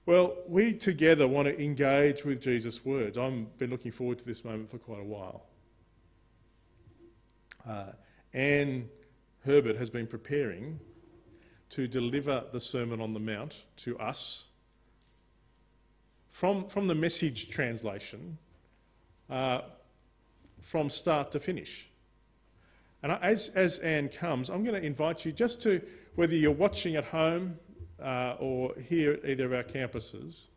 Well, we together want to engage with Jesus' words. I've been looking forward to this moment for quite a while. Anne Herbert has been preparing to deliver the Sermon on the Mount to us from the Message translation, from start to finish. And as Anne comes, I'm going to invite you just to, whether you're watching at home or here at either of our campuses,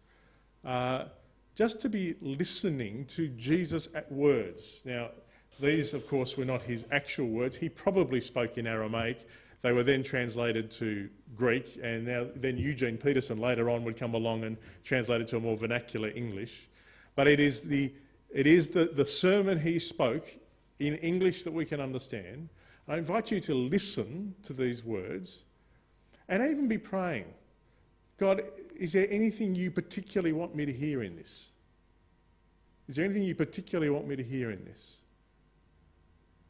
just to be listening to Jesus at words. Now, these, of course, were not his actual words. He probably spoke in Aramaic. They were then translated to Greek, and then Eugene Peterson later on would come along and translate it to a more vernacular English. But it is the sermon he spoke in English that we can understand. I invite you to listen to these words and even be praying. God, is there anything you particularly want me to hear in this? Is there anything you particularly want me to hear in this?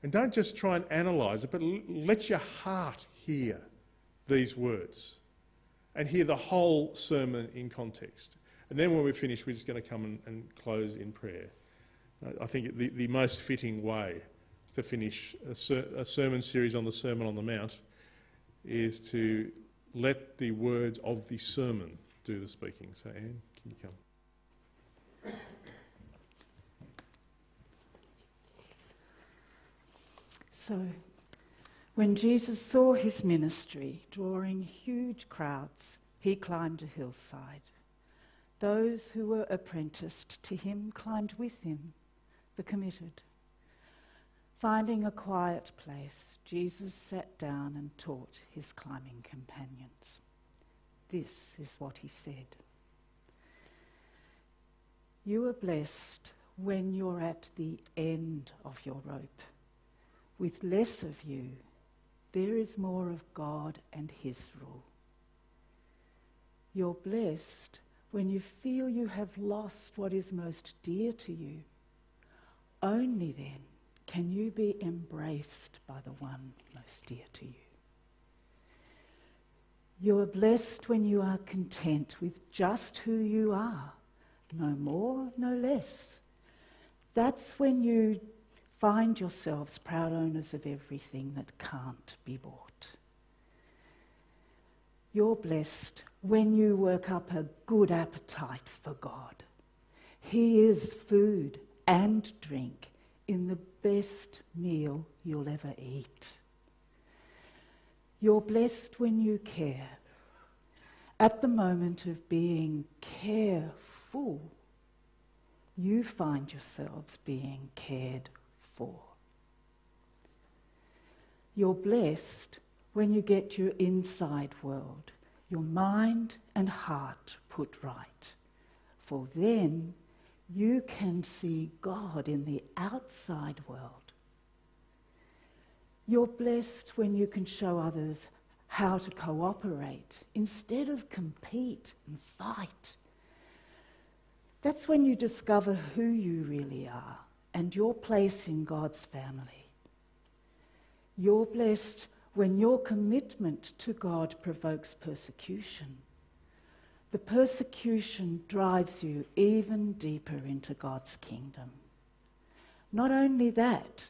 And don't just try and analyse it, but let your heart hear these words and hear the whole sermon in context. And then when we're finished, we're just going to come and close in prayer. I think the most fitting way to finish a sermon series on the Sermon on the Mount is to let the words of the sermon do the speaking. So Anne, can you come? So, when Jesus saw his ministry drawing huge crowds, he climbed a hillside. Those who were apprenticed to him climbed with him, the committed. Finding a quiet place, Jesus sat down and taught his climbing companions. This is what he said. You are blessed when you're at the end of your rope. With less of you, there is more of God and his rule. You're blessed when you feel you have lost what is most dear to you. Only then can you be embraced by the one most dear to you. You are blessed when you are content with just who you are, no more, no less. That's when you find yourselves proud owners of everything that can't be bought. You're blessed when you work up a good appetite for God. He is food and drink in the best meal you'll ever eat. You're blessed when you care. At the moment of being careful, you find yourselves being cared for. You're blessed when you get your inside world, your mind and heart put right, for then you can see God in the outside world. You're blessed when you can show others how to cooperate instead of compete and fight. That's when you discover who you really are and your place in God's family. You're blessed when your commitment to God provokes persecution. The persecution drives you even deeper into God's kingdom. Not only that,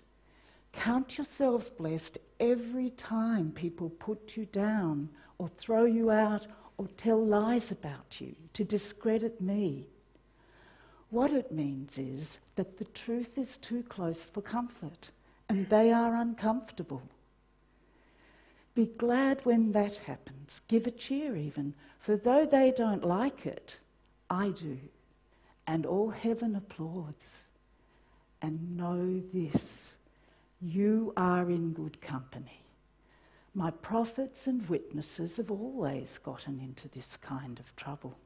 count yourselves blessed every time people put you down or throw you out or tell lies about you to discredit me. What it means is that the truth is too close for comfort and they are uncomfortable. Be glad when that happens. Give a cheer even, for though they don't like it, I do. And all heaven applauds. And know this, you are in good company. My prophets and witnesses have always gotten into this kind of trouble.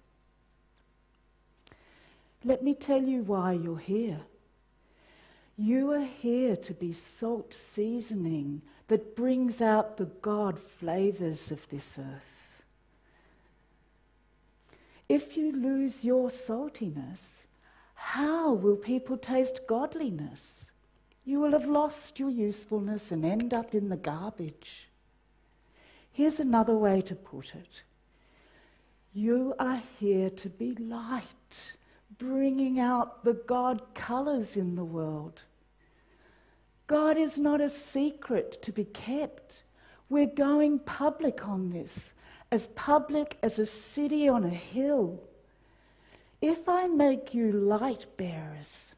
Let me tell you why you're here. You are here to be salt seasoning that brings out the God flavours of this earth. If you lose your saltiness, how will people taste godliness? You will have lost your usefulness and end up in the garbage. Here's another way to put it. You are here to be light, bringing out the God colours in the world. God is not a secret to be kept. We're going public on this, as public as a city on a hill. If I make you light bearers,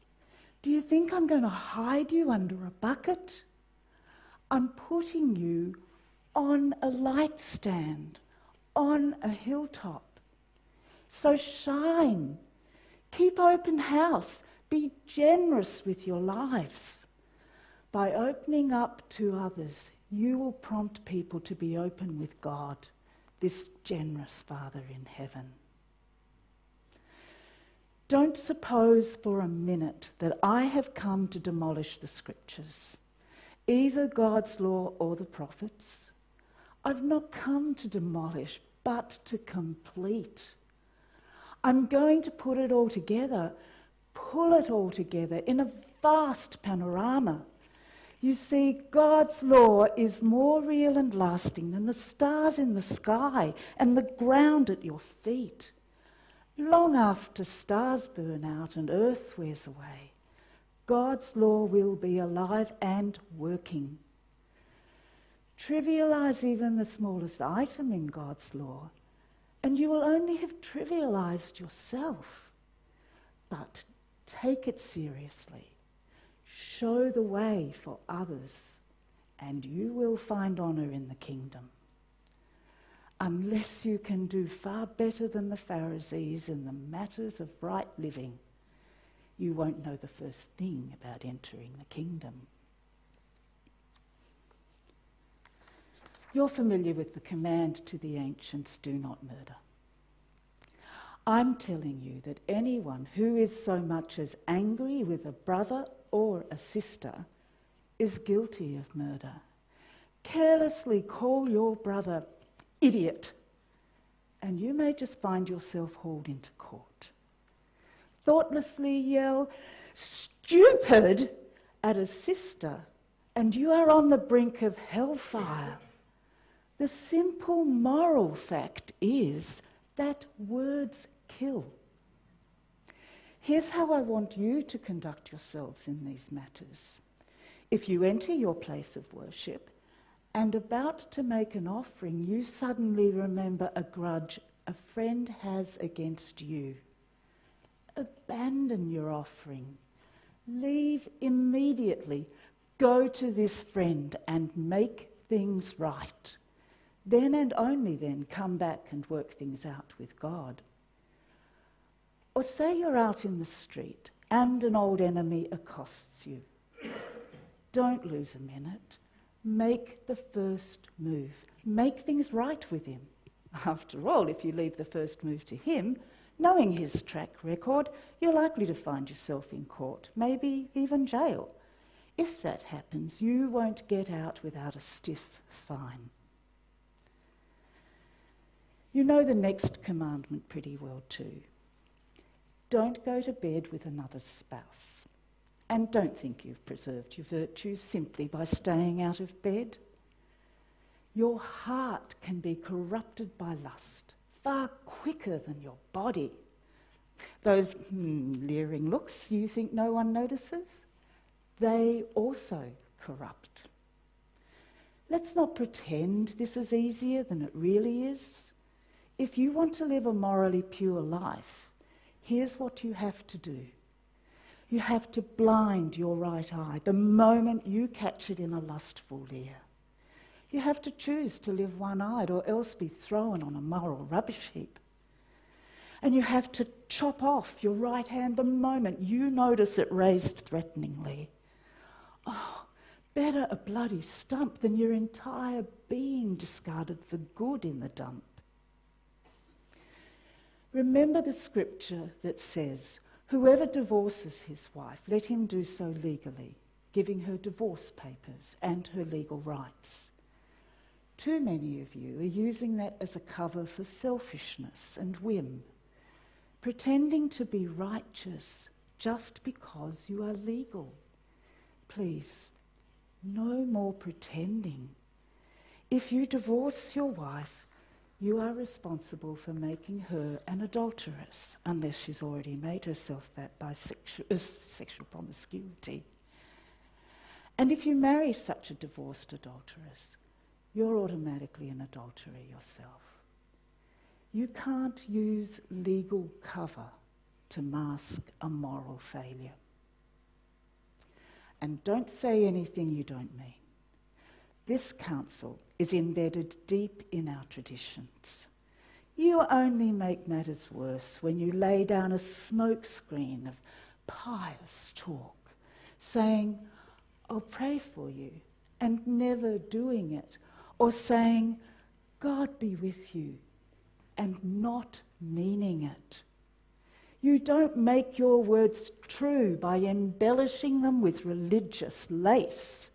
do you think I'm going to hide you under a bucket? I'm putting you on a light stand, on a hilltop. So shine, keep open house, be generous with your lives. By opening up to others, you will prompt people to be open with God, this generous Father in heaven. Don't suppose for a minute that I have come to demolish the scriptures, either God's law or the prophets. I've not come to demolish, but to complete. I'm going to put it all together, pull it all together in a vast panorama. You see, God's law is more real and lasting than the stars in the sky and the ground at your feet. Long after stars burn out and earth wears away, God's law will be alive and working. Trivialise even the smallest item in God's law, and you will only have trivialised yourself. But take it seriously. Show the way for others, and you will find honour in the kingdom. Unless you can do far better than the Pharisees in the matters of right living, you won't know the first thing about entering the kingdom. You're familiar with the command to the ancients, do not murder. I'm telling you that anyone who is so much as angry with a brother or a sister is guilty of murder. Carelessly call your brother idiot, and you may just find yourself hauled into court. Thoughtlessly yell stupid at a sister, and you are on the brink of hellfire. The simple moral fact is that words kill. Here's how I want you to conduct yourselves in these matters. If you enter your place of worship and about to make an offering, you suddenly remember a grudge a friend has against you. Abandon your offering. Leave immediately. Go to this friend and make things right. Then and only then come back and work things out with God. Or say you're out in the street and an old enemy accosts you. Don't lose a minute. Make the first move. Make things right with him. After all, if you leave the first move to him, knowing his track record, you're likely to find yourself in court, maybe even jail. If that happens, you won't get out without a stiff fine. You know the next commandment pretty well too. Don't go to bed with another's spouse. And don't think you've preserved your virtues simply by staying out of bed. Your heart can be corrupted by lust far quicker than your body. Those leering looks you think no one notices, they also corrupt. Let's not pretend this is easier than it really is. If you want to live a morally pure life, here's what you have to do. You have to blind your right eye the moment you catch it in a lustful leer. You have to choose to live one-eyed or else be thrown on a moral rubbish heap. And you have to chop off your right hand the moment you notice it raised threateningly. Oh, better a bloody stump than your entire being discarded for good in the dump. Remember the scripture that says, whoever divorces his wife, let him do so legally, giving her divorce papers and her legal rights. Too many of you are using that as a cover for selfishness and whim, pretending to be righteous just because you are legal. Please, no more pretending. If you divorce your wife, you are responsible for making her an adulteress, unless she's already made herself that by sexual promiscuity. And if you marry such a divorced adulteress, you're automatically an adulterer yourself. You can't use legal cover to mask a moral failure. And don't say anything you don't mean. This counsel is embedded deep in our traditions. You only make matters worse when you lay down a smokescreen of pious talk, saying, "I'll pray for you," and never doing it, or saying, "God be with you," and not meaning it. You don't make your words true by embellishing them with religious lace.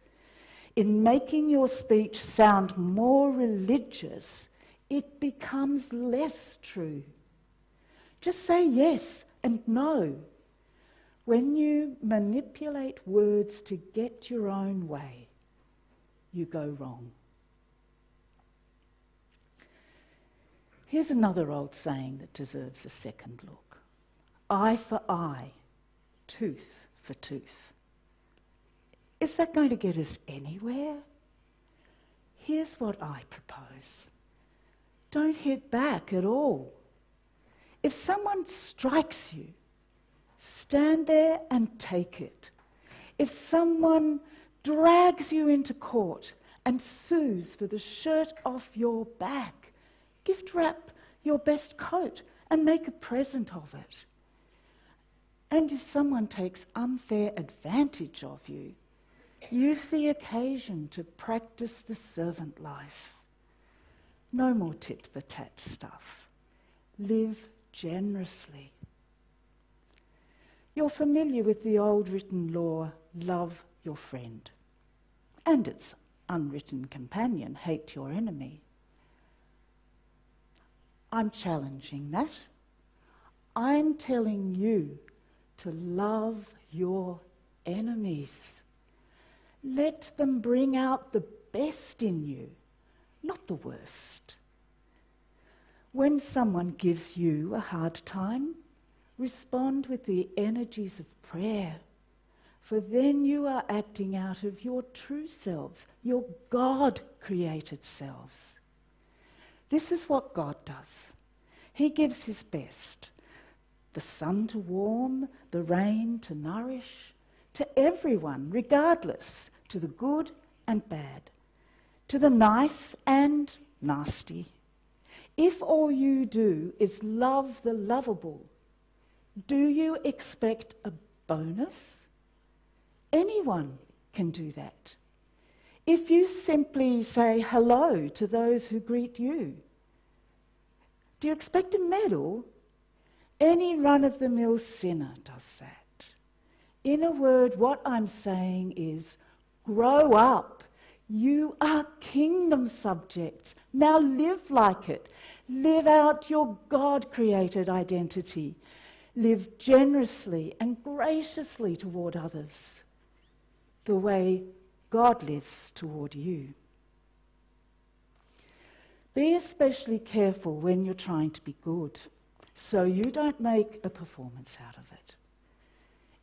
In making your speech sound more religious, it becomes less true. Just say yes and no. When you manipulate words to get your own way, you go wrong. Here's another old saying that deserves a second look. Eye for eye, tooth for tooth. Is that going to get us anywhere? Here's what I propose. Don't hit back at all. If someone strikes you, stand there and take it. If someone drags you into court and sues for the shirt off your back, gift wrap your best coat and make a present of it. And if someone takes unfair advantage of you, use the occasion to practice the servant life. No more tit-for-tat stuff. Live generously. You're familiar with the old written law, love your friend, and its unwritten companion, hate your enemy. I'm challenging that. I'm telling you to love your enemies. Let them bring out the best in you, not the worst. When someone gives you a hard time, respond with the energies of prayer, for then you are acting out of your true selves, your God-created selves. This is what God does. He gives his best, the sun to warm, the rain to nourish, to everyone, regardless, to the good and bad, to the nice and nasty. If all you do is love the lovable, do you expect a bonus? Anyone can do that. If you simply say hello to those who greet you, do you expect a medal? Any run-of-the-mill sinner does that. In a word, what I'm saying is, grow up. You are kingdom subjects. Now live like it. Live out your God-created identity. Live generously and graciously toward others, the way God lives toward you. Be especially careful when you're trying to be good, so you don't make a performance out of it.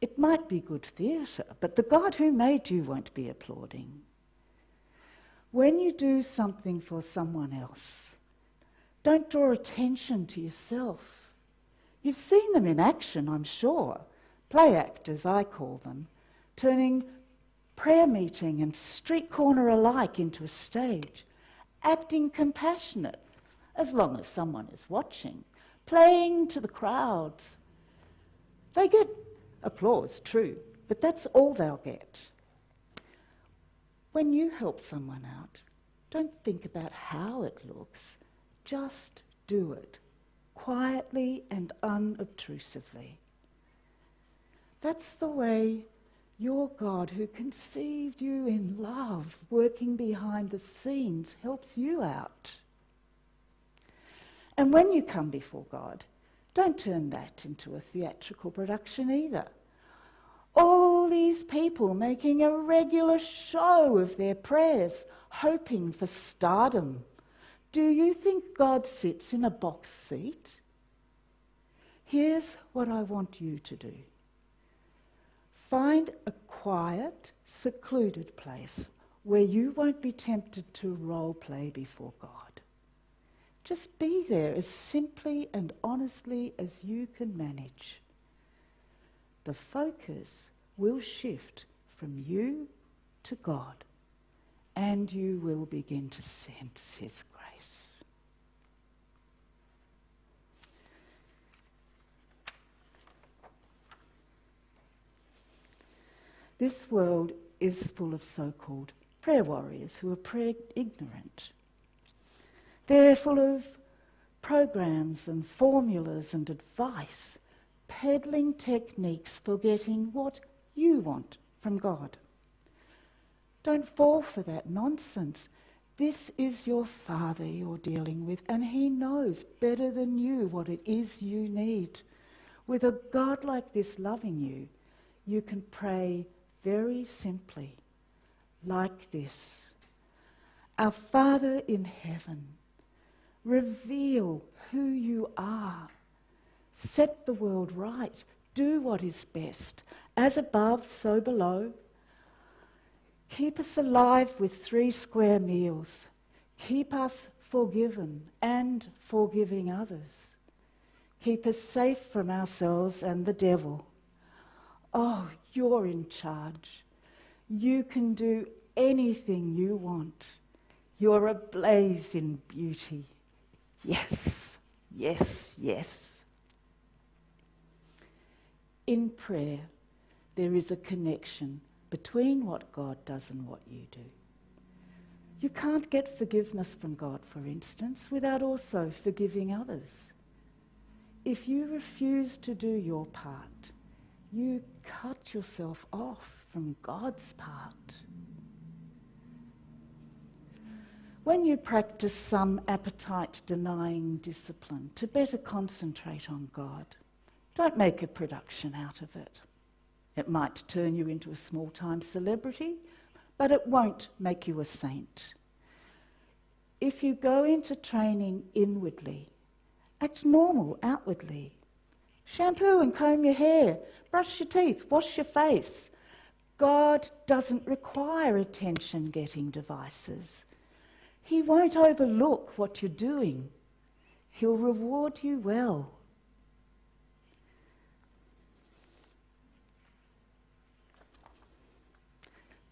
It might be good theatre, but the God who made you won't be applauding. When you do something for someone else, don't draw attention to yourself. You've seen them in action, I'm sure. Play actors, I call them, turning prayer meeting and street corner alike into a stage, acting compassionate, as long as someone is watching, playing to the crowds. They get applause, true, but that's all they'll get. When you help someone out, don't think about how it looks. Just do it, quietly and unobtrusively. That's the way your God, who conceived you in love, working behind the scenes, helps you out. And when you come before God, don't turn that into a theatrical production either. All these people making a regular show of their prayers, hoping for stardom. Do you think God sits in a box seat? Here's what I want you to do. Find a quiet, secluded place where you won't be tempted to role play before God. Just be there as simply and honestly as you can manage. The focus will shift from you to God, and you will begin to sense His grace. This world is full of so-called prayer warriors who are prayer ignorant. They're full of programs and formulas and advice, peddling techniques for getting what you want from God. Don't fall for that nonsense. This is your Father you're dealing with, and He knows better than you what it is you need. With a God like this loving you, you can pray very simply, like this. Our Father in heaven, reveal who you are. Set the world right. Do what is best. As above, so below. Keep us alive with 3 square meals. Keep us forgiven and forgiving others. Keep us safe from ourselves and the devil. Oh, you're in charge. You can do anything you want. You're ablaze in beauty. Yes, yes, yes. In prayer, there is a connection between what God does and what you do. You can't get forgiveness from God, for instance, without also forgiving others. If you refuse to do your part, you cut yourself off from God's part. When you practice some appetite-denying discipline to better concentrate on God, don't make a production out of it. It might turn you into a small-time celebrity, but it won't make you a saint. If you go into training inwardly, act normal outwardly. Shampoo and comb your hair, brush your teeth, wash your face. God doesn't require attention-getting devices. He won't overlook what you're doing. He'll reward you well.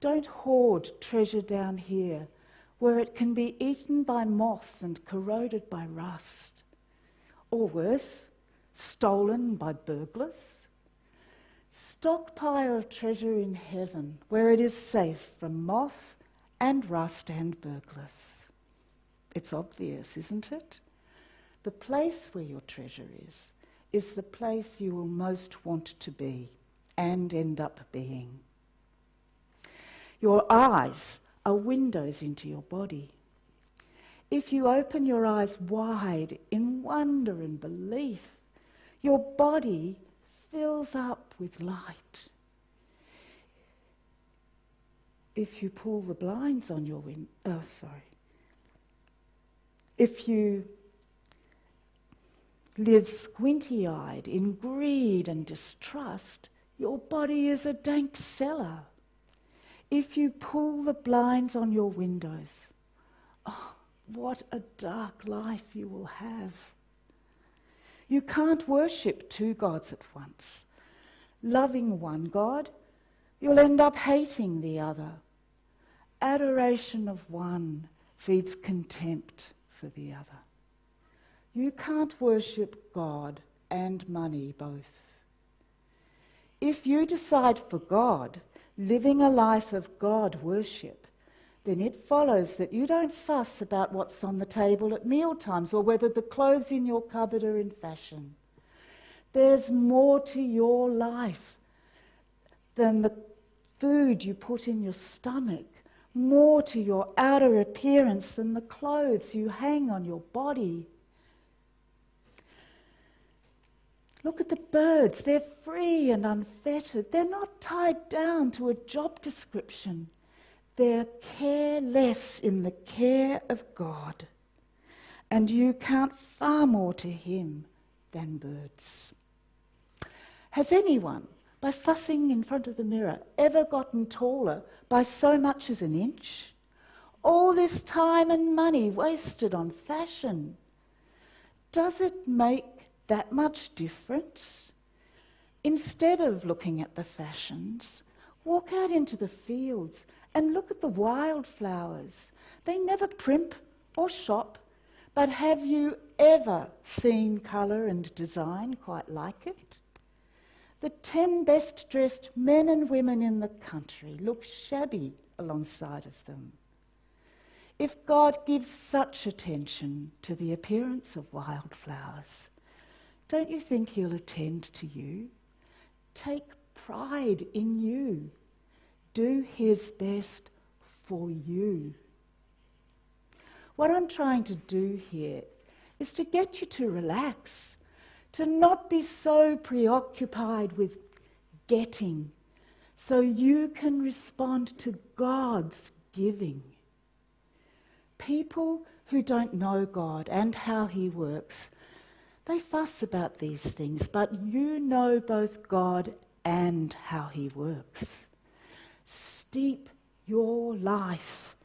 Don't hoard treasure down here where it can be eaten by moth and corroded by rust. Or worse, stolen by burglars. Stockpile treasure in heaven where it is safe from moth and rust and burglars. It's obvious, isn't it? The place where your treasure is the place you will most want to be and end up being. Your eyes are windows into your body. If you open your eyes wide in wonder and belief, your body fills up with light. If you pull the blinds on your if you live squinty-eyed in greed and distrust, your body is a dank cellar. If you pull the blinds on your windows, oh, what a dark life you will have. You can't worship 2 gods at once. Loving one God, you'll end up hating the other. Adoration of one feeds contempt for the other. You can't worship God and money both. If you decide for God, living a life of God worship, then it follows that you don't fuss about what's on the table at mealtimes or whether the clothes in your cupboard are in fashion. There's more to your life than the food you put in your stomach, more to your outer appearance than the clothes you hang on your body. Look at the birds. They're free and unfettered. They're not tied down to a job description. They're careless in the care of God. and you count far more to him than birds. Has anyone, by fussing in front of the mirror, ever gotten taller by so much as an inch? All this time and money wasted on fashion. Does it make that much difference? Instead of looking at the fashions, walk out into the fields and look at the wildflowers. They never primp or shop, but have you ever seen colour and design quite like it? The 10 best dressed men and women in the country look shabby alongside of them. If God gives such attention to the appearance of wildflowers, don't you think he'll attend to you? Take pride in you. Do his best for you. What I'm trying to do here is to get you to relax, to not be so preoccupied with getting, so you can respond to God's giving. People who don't know God and how he works, they fuss about these things, but you know both God and how he works. Steep your life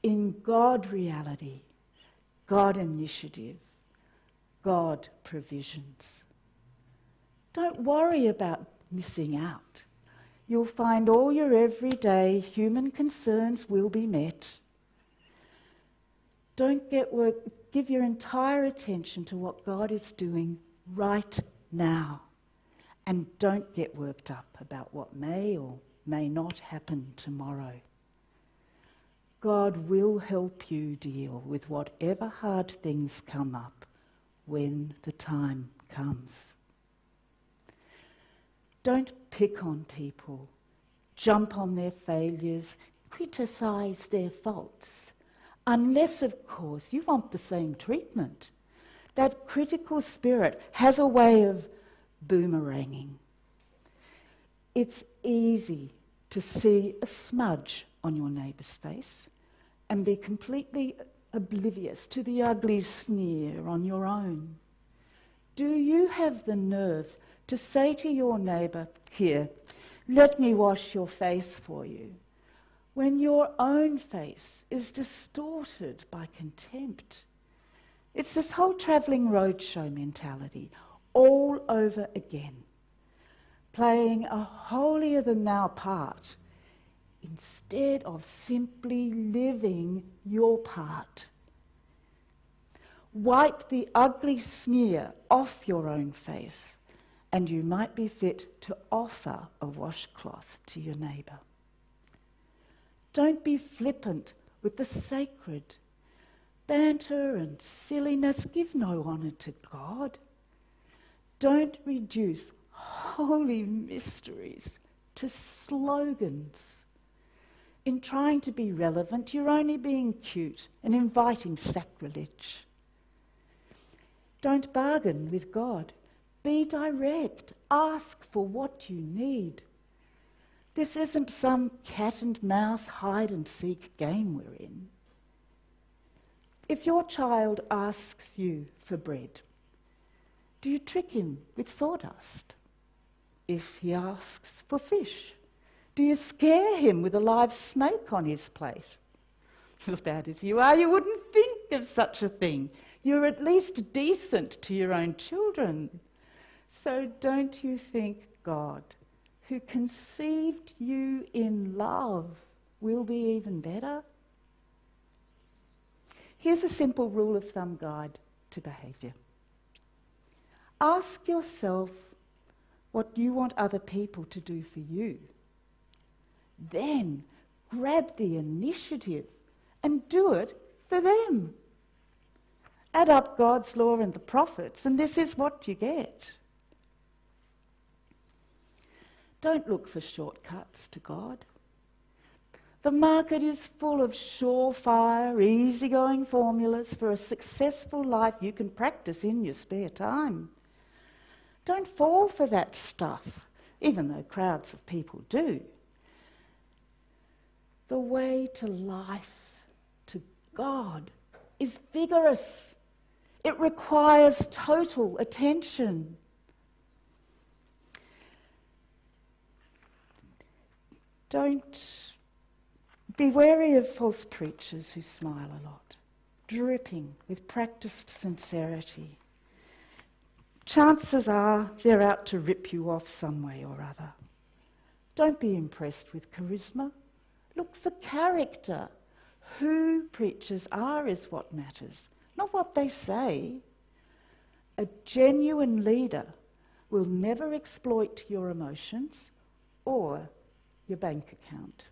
in God reality, God initiative, God provisions. Don't worry about missing out. You'll find all your everyday human concerns will be met. Don't give your entire attention to what God is doing right now. And don't get worked up about what may or may not happen tomorrow. God will help you deal with whatever hard things come up when the time comes. Don't pick on people, jump on their failures, criticise their faults. Unless, of course, you want the same treatment. That critical spirit has a way of boomeranging. It's easy to see a smudge on your neighbour's face and be completely oblivious to the ugly sneer on your own. Do you have the nerve to say to your neighbour, "Here, let me wash your face for you," when your own face is distorted by contempt? It's this whole travelling roadshow mentality all over again, playing a holier-than-thou part instead of simply living your part. Wipe the ugly sneer off your own face, and you might be fit to offer a washcloth to your neighbour. Don't be flippant with the sacred. Banter and silliness give no honour to God. Don't reduce holy mysteries to slogans. In trying to be relevant, you're only being cute and inviting sacrilege. Don't bargain with God. Be direct. Ask for what you need. This isn't some cat and mouse hide and seek game we're in. If your child asks you for bread, do you trick him with sawdust? If he asks for fish, do you scare him with a live snake on his plate? As bad as you are, you wouldn't think of such a thing. You're at least decent to your own children. So don't you think God, who conceived you in love, will be even better? Here's a simple rule of thumb guide to behaviour. Ask yourself what you want other people to do for you. Then grab the initiative and do it for them. Add up God's law and the prophets, and this is what you get. Don't look for shortcuts to God. The market is full of surefire, easygoing formulas for a successful life you can practice in your spare time. Don't fall for that stuff, even though crowds of people do. The way to life, to God, is vigorous. It requires total attention. Don't be wary of false preachers who smile a lot, dripping with practiced sincerity. Chances are they're out to rip you off some way or other. Don't be impressed with charisma. Look for character. Who preachers are is what matters, not what they say. A genuine leader will never exploit your emotions or your bank account.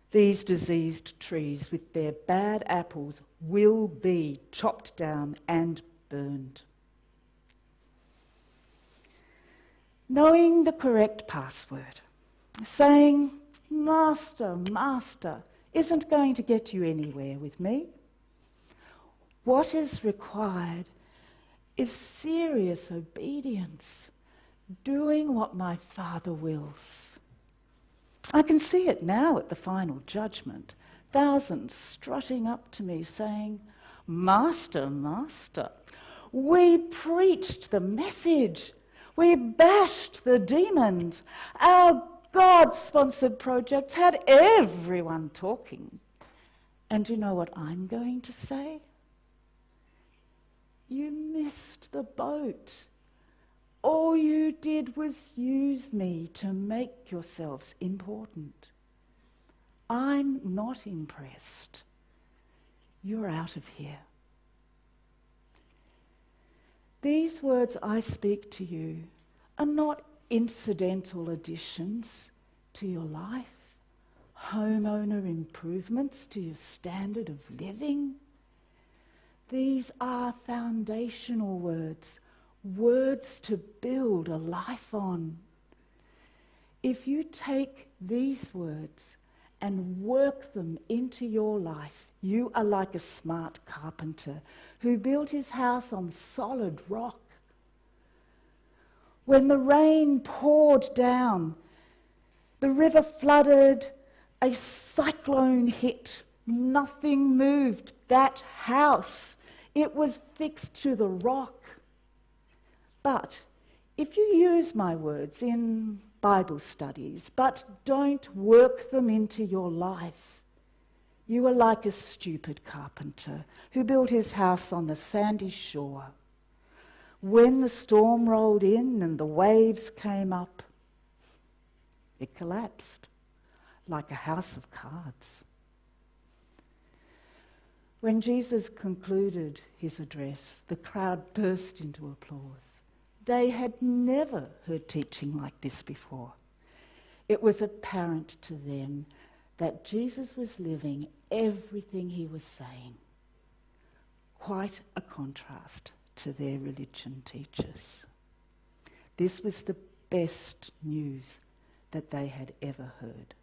These diseased trees with their bad apples will be chopped down and burned. Knowing the correct password, saying, "Master, Master," isn't going to get you anywhere with me. What is required is serious obedience, doing what my Father wills. I can see it now at the final judgment. Thousands strutting up to me saying, "Master, Master, we preached the message. We bashed the demons. Our God-sponsored projects had everyone talking." And you know what I'm going to say? You missed the boat. All you did was use me to make yourselves important. I'm not impressed. You're out of here. These words I speak to you are not incidental additions to your life, homeowner improvements to your standard of living. These are foundational words, words to build a life on. If you take these words and work them into your life, you are like a smart carpenter who built his house on solid rock. When the rain poured down, the river flooded, a cyclone hit, nothing moved that house. It was fixed to the rock. But if you use my words in Bible studies, but don't work them into your life, you are like a stupid carpenter who built his house on the sandy shore. When the storm rolled in and the waves came up, it collapsed like a house of cards. When Jesus concluded his address, the crowd burst into applause. They had never heard teaching like this before. It was apparent to them that Jesus was living everything he was saying. Quite a contrast to their religion teachers. This was the best news that they had ever heard.